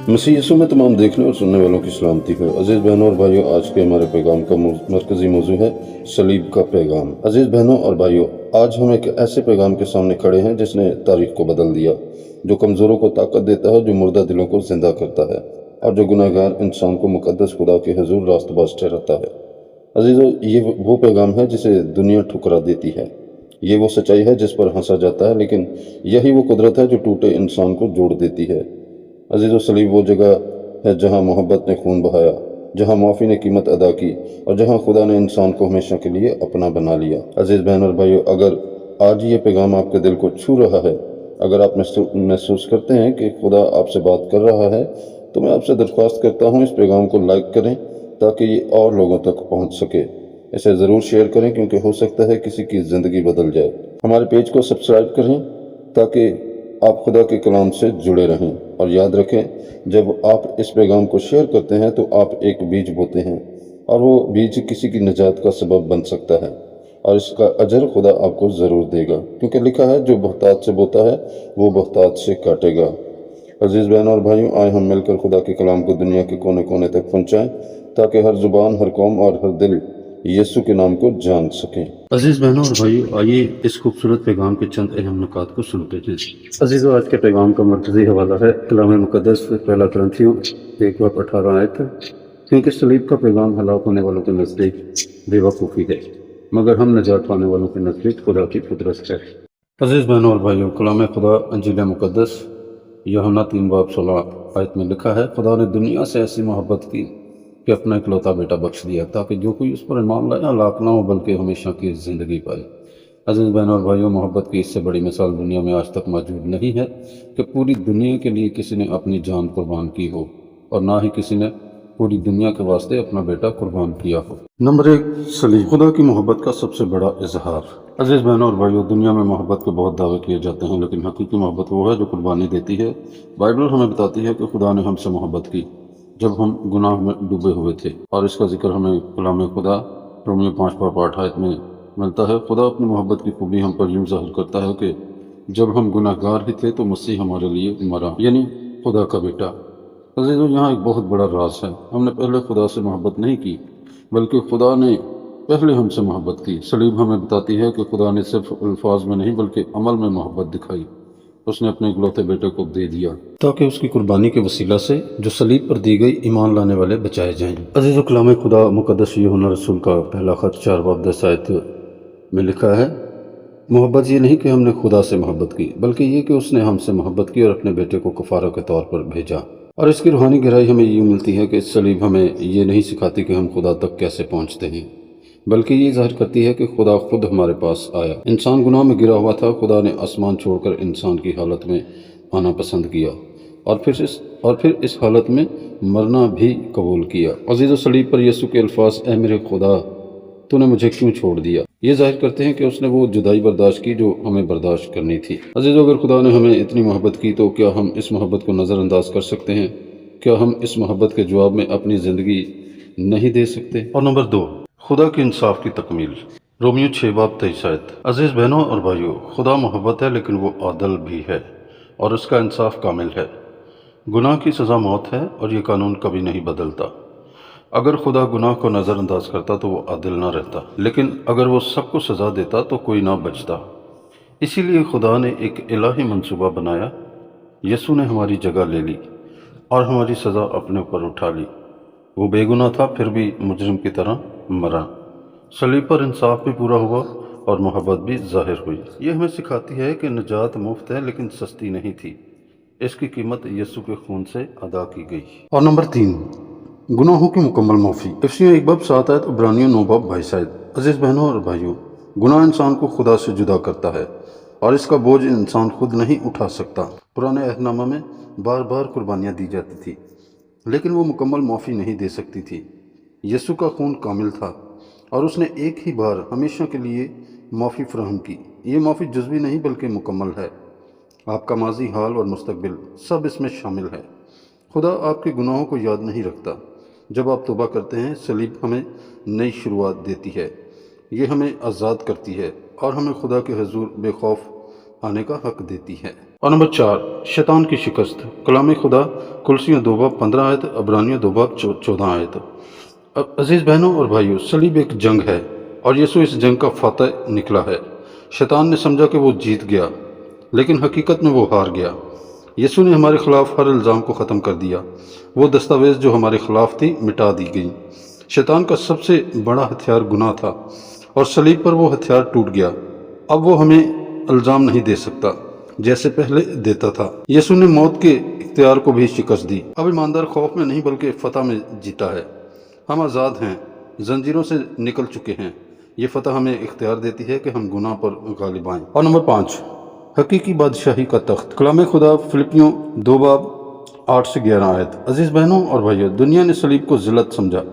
मसीह यीशु में तमाम देखने और सुनने वालों की सलामती हो। अजीज़ बहनों और भाइयों, आज के हमारे पैगाम का मरकजी मौजू है सलीब का पैगाम। अजीज़ बहनों और भाइयों, आज हम एक ऐसे पैगाम के सामने खड़े हैं जिसने तारीख को बदल दिया, जो कमज़ोरों को ताकत देता है, जो मुर्दा दिलों को जिंदा करता है और जो गुनाहगार इंसान को मुकद्दस खुदा के हुजूर रास्तबाज ठहराता है। अजीज़ों, ये वो पैगाम है जिसे दुनिया ठुकरा देती है। ये वो सच्चाई है जिस पर हंसा जाता है, लेकिन यही वो कुदरत है जो टूटे इंसान को जोड़ देती है। अजीज़, सलीब वो जगह है जहाँ मोहब्बत ने खून बहाया, जहाँ माफ़ी ने कीमत अदा की और जहाँ खुदा ने इंसान को हमेशा के लिए अपना बना लिया। अजीज़ बहन और भाइयों, अगर आज ये पैगाम आपके दिल को छू रहा है, अगर आप महसूस करते हैं कि खुदा आपसे बात कर रहा है, तो मैं आपसे दरख्वास्त करता हूँ, इस पैगाम को लाइक करें ताकि ये और लोगों तक पहुँच सके। इसे ज़रूर शेयर करें, क्योंकि हो सकता है किसी की ज़िंदगी बदल जाए। हमारे पेज को सब्सक्राइब करें ताकि आप खुदा के कलाम से जुड़े रहें। और याद रखें, जब आप इस पैगाम को शेयर करते हैं तो आप एक बीज बोते हैं, और वो बीज किसी की निजात का सबब बन सकता है, और इसका अजर खुदा आपको ज़रूर देगा, क्योंकि लिखा है, जो बहुतात से बोता है वो बहुतात से काटेगा। अजीज़ बहन और भाइयों, आए हम मिलकर खुदा के कलाम को दुनिया के कोने कोने तक पहुँचाएँ, ताकि हर ज़ुबान, हर कौम और हर दिल यीशु के नाम को जान सकें। अजीज़ बहनों और भाइयों, आइए इस खूबसूरत पैगाम के चंद अहम नुकात को सुनते हैं। अजीज़ों, आज के पैगाम का मरकज़ी हवाला है कलाम मुक़द्दस पहला कुरिन्थियों 1:18 आयत, क्योंकि सलीब का पैगाम हलाक होने वालों के नज़दीक बेवकूफ़ी है, मगर हम निजात पाने वालों के नज़दीक खुदा की कुदरत है। अजीज़ बहनों और भाइयों, कलाम खुदा इंजील मुक़द्दस यूहन्ना 3:16 आयत में लिखा है, खुदा ने दुनिया से ऐसी मोहब्बत की कि अपना इकलौता बेटा बख्श दिया, ताकि जो कोई उस पर ईमान लाए हलाक ना हो बल्कि हमेशा की ज़िंदगी पाए। अजीज़ बहनों और भाइयों, मोहब्बत की इससे बड़ी मिसाल दुनिया में आज तक मौजूद नहीं है कि पूरी दुनिया के लिए किसी ने अपनी जान कुर्बान की हो, और ना ही किसी ने पूरी दुनिया के वास्ते अपना बेटा कुर्बान किया हो। नंबर 1, सलीब, खुदा की मोहब्बत का सबसे बड़ा इजहार। अजीज़ बहनों और भाइयों, दुनिया में मोहब्बत के बहुत दावे किए जाते हैं, लेकिन हकीकी मोहब्बत वो है जो कुर्बानी देती है। बाइबल हमें बताती है कि खुदा ने हमसे मोहब्बत की जब हम गुनाह में डूबे हुए थे, और इसका जिक्र हमें कलाम खुदा रोमियो 5:8 आयत में मिलता है। खुदा अपनी मोहब्बत की खूबी हम पर यूँ ज़ाहिर करता है कि जब हम गुनाहगार ही थे तो मसीह हमारे लिए मरा, यानी खुदा का बेटा। अजीज़ों, यहाँ एक बहुत बड़ा राज है। हमने पहले खुदा से मोहब्बत नहीं की, बल्कि खुदा ने पहले हमसे मोहब्बत की। सलीब हमें बताती है कि खुदा ने सिर्फ अल्फाज में नहीं बल्कि अमल में मोहब्बत दिखाई। उसने अपने इकलौते बेटे को दे दिया ताकि उसकी कुर्बानी के वसीला से जो सलीब पर दी गई ईमान लाने वाले बचाए जाएं। अजीज़ कलाम खुदा मुक़द्दस यूहन्ना रसूल का पहला ख़त 4:10 आयत में लिखा है, मोहब्बत ये नहीं कि हमने खुदा से मोहब्बत की, बल्कि ये कि उसने हमसे मोहब्बत की और अपने बेटे को कफ़ारा के तौर पर भेजा। और इसकी रूहानी गहराई हमें यूँ मिलती है कि इस सलीब हमें ये नहीं सिखाती कि हम खुदा तक कैसे पहुँचते हैं, बल्कि ये ज़ाहिर करती है कि खुदा खुद हमारे पास आया। इंसान गुनाह में गिरा हुआ था, खुदा ने आसमान छोड़कर इंसान की हालत में आना पसंद किया, और फिर इस हालत में मरना भी कबूल किया। अजीज़, सलीब पर यीशु के अल्फाज, ए मेरे खुदा तूने मुझे क्यों छोड़ दिया, ये जाहिर करते हैं कि उसने वो जुदाई बर्दाश्त की जो हमें बर्दाश्त करनी थी। अजीज़ों, अगर खुदा ने हमें इतनी मोहब्बत की तो क्या हम इस मोहब्बत को नज़रअंदाज कर सकते हैं? क्या हम इस मोहब्बत के जवाब में अपनी ज़िंदगी नहीं दे सकते? और नंबर 2, खुदा के इंसाफ की तकमील। रोमियो 6:23 आयत। अजीज़ बहनों और भाइयों, खुदा मोहब्बत है, लेकिन वो आदल भी है, और उसका इंसाफ कामिल है। गुनाह की सज़ा मौत है, और ये कानून कभी नहीं बदलता। अगर खुदा गुनाह को नज़रअंदाज करता तो वो आदिल ना रहता, लेकिन अगर वो सबको सज़ा देता तो कोई ना बचता। इसीलिए खुदा ने एक इलाही मंसूबा बनाया। यीशु ने हमारी जगह ले ली और हमारी सज़ा अपने ऊपर उठा ली। वो बेगुनाह था, फिर भी मुजरिम की तरह मरा। सलीब पर इंसाफ भी पूरा हुआ और मोहब्बत भी ज़ाहिर हुई। ये हमें सिखाती है कि निजात मुफ्त है, लेकिन सस्ती नहीं थी। इसकी कीमत यीशु के खून से अदा की गई। और नंबर 3, गुनाहों की मुकम्मल माफ़ी। इफ्सियों 1:7 आयत, इब्रानियों 9:22 आयत। अजीज़ बहनों और भाइयों, गुनाह इंसान को खुदा से जुदा करता है, और इसका बोझ इंसान खुद नहीं उठा सकता। पुराने अहदनामा में बार बार कुर्बानियाँ दी जाती थी, लेकिन वो मुकम्मल माफ़ी नहीं दे सकती थी। यीशु का खून कामिल था, और उसने एक ही बार हमेशा के लिए माफ़ी फराहम की। ये माफ़ी जुज़वी नहीं बल्कि मुकम्मल है। आपका माजी, हाल और मुस्तकबिल सब इसमें शामिल है। खुदा आपके गुनाहों को याद नहीं रखता। जब आप तौबा करते हैं, सलीब हमें नई शुरुआत देती है। ये हमें आज़ाद करती है और हमें खुदा के हुजूर बेखौफ آنے کا حق دیتی ہے۔ اور نمبر 4، شیطان کی شکست۔ کلام خدا کلسیوں 2 باب 15 آیت، عبرانیوں 2 باب 14 آیت۔ عزیز بہنوں اور بھائیوں، صلیب ایک جنگ ہے اور یسوع اس جنگ کا فاتح نکلا ہے۔ شیطان نے سمجھا کہ وہ جیت گیا، لیکن حقیقت میں وہ ہار گیا۔ یسوع نے ہمارے خلاف ہر الزام کو ختم کر دیا۔ وہ دستاویز جو ہمارے خلاف تھی مٹا دی گئی۔ شیطان کا سب سے بڑا ہتھیار گناہ تھا اور صلیب پر وہ ہتھیار ٹوٹ گیا۔ اب وہ ہمیں الزام نہیں دے سکتا جیسے پہلے دیتا تھا۔ یسوع نے موت کے اختیار کو بھی شکست دی۔ اب ایماندار خوف میں نہیں بلکہ فتح میں جیتا ہے۔ ہم آزاد ہیں، زنجیروں سے نکل چکے ہیں۔ یہ فتح ہمیں اختیار دیتی ہے کہ ہم گناہ پر غالب آئیں۔ اور نمبر 5، حقیقی بادشاہی کا تخت۔ کلام خدا فلپیوں 2 باب 8 سے 11 آیت۔ عزیز بہنوں اور بھائیوں، دنیا نے صلیب کو ذلت سمجھا،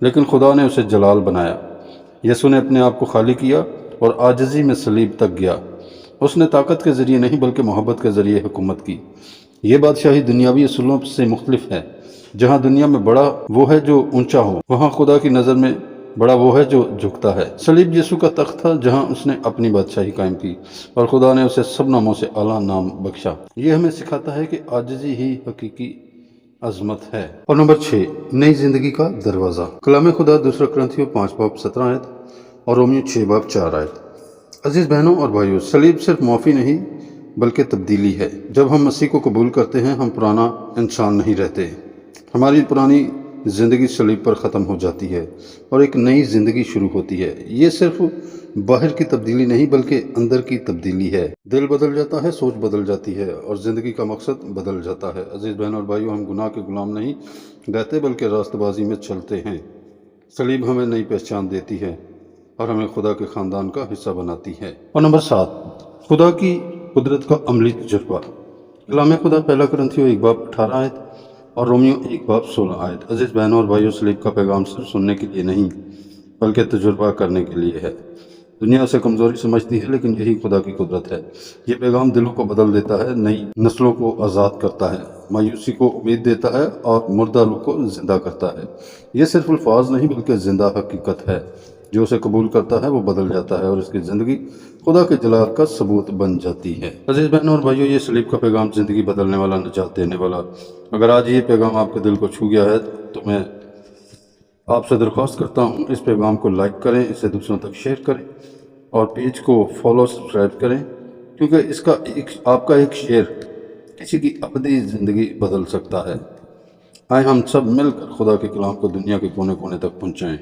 لیکن خدا نے اسے جلال بنایا۔ یسوع نے اپنے آپ کو خالی کیا اور عاجزی میں صلیب تک گیا۔ اس نے طاقت کے ذریعے نہیں بلکہ محبت کے ذریعے حکومت کی۔ یہ بادشاہی دنیاوی اصولوں سے مختلف ہے۔ جہاں دنیا میں بڑا وہ ہے جو اونچا ہو، وہاں خدا کی نظر میں بڑا وہ ہے جو جھکتا ہے۔ صلیب یسوع کا تخت تھا جہاں اس نے اپنی بادشاہی قائم کی اور خدا نے اسے سب ناموں سے اعلیٰ نام بخشا۔ یہ ہمیں سکھاتا ہے کہ عاجزی ہی حقیقی عظمت ہے۔ اور نمبر 6، نئی زندگی کا دروازہ۔ کلام خدا 2 کرنتھیوں 5 باب 17 آیت اور رومیو 6 باب 4 آیت۔ عزیز بہنوں اور بھائیوں، صلیب صرف معافی نہیں بلکہ تبدیلی ہے۔ جب ہم مسیح کو قبول کرتے ہیں، ہم پرانا انسان نہیں رہتے۔ ہماری پرانی زندگی صلیب پر ختم ہو جاتی ہے اور ایک نئی زندگی شروع ہوتی ہے۔ یہ صرف باہر کی تبدیلی نہیں بلکہ اندر کی تبدیلی ہے۔ دل بدل جاتا ہے، سوچ بدل جاتی ہے اور زندگی کا مقصد بدل جاتا ہے۔ عزیز بہنوں اور بھائیوں، ہم گناہ کے غلام نہیں رہتے بلکہ راست بازی میں چلتے ہیں۔ صلیب ہمیں نئی پہچان دیتی ہے اور ہمیں خدا کے خاندان کا حصہ بناتی ہے۔ اور نمبر 7، خدا کی قدرت کا عملی تجربہ۔ کلام خدا 1 کرنتھیوں 1 باب 18 آیت اور رومیو 1 باب 16 آیت۔ عزیز بہنوں اور بھائیوں، صلیب کا پیغام صرف سننے کے لیے نہیں بلکہ تجربہ کرنے کے لیے ہے۔ دنیا اسے کمزوری سمجھتی ہے، لیکن یہی خدا کی قدرت ہے۔ یہ پیغام دلوں کو بدل دیتا ہے، نئی نسلوں کو آزاد کرتا ہے، مایوسی کو امید دیتا ہے اور مردہ روح کو زندہ کرتا ہے۔ یہ صرف الفاظ نہیں بلکہ زندہ حقیقت ہے۔ جو اسے قبول کرتا ہے وہ بدل جاتا ہے اور اس کی زندگی خدا کے جلال کا ثبوت بن جاتی ہے۔ عزیز بہنوں اور بھائیوں، یہ صلیب کا پیغام زندگی بدلنے والا، نجات دینے والا۔ اگر آج یہ پیغام آپ کے دل کو چھو گیا ہے تو میں آپ سے درخواست کرتا ہوں، اس پیغام کو لائک کریں، اسے دوسروں تک شیئر کریں اور پیج کو فالو سبسکرائب کریں، کیونکہ اس کا آپ کا ایک شیئر کسی کی ابدی زندگی بدل سکتا ہے۔ آئے ہم سب مل کر خدا کے کلام کو دنیا کے کونے کونے تک پہنچائیں۔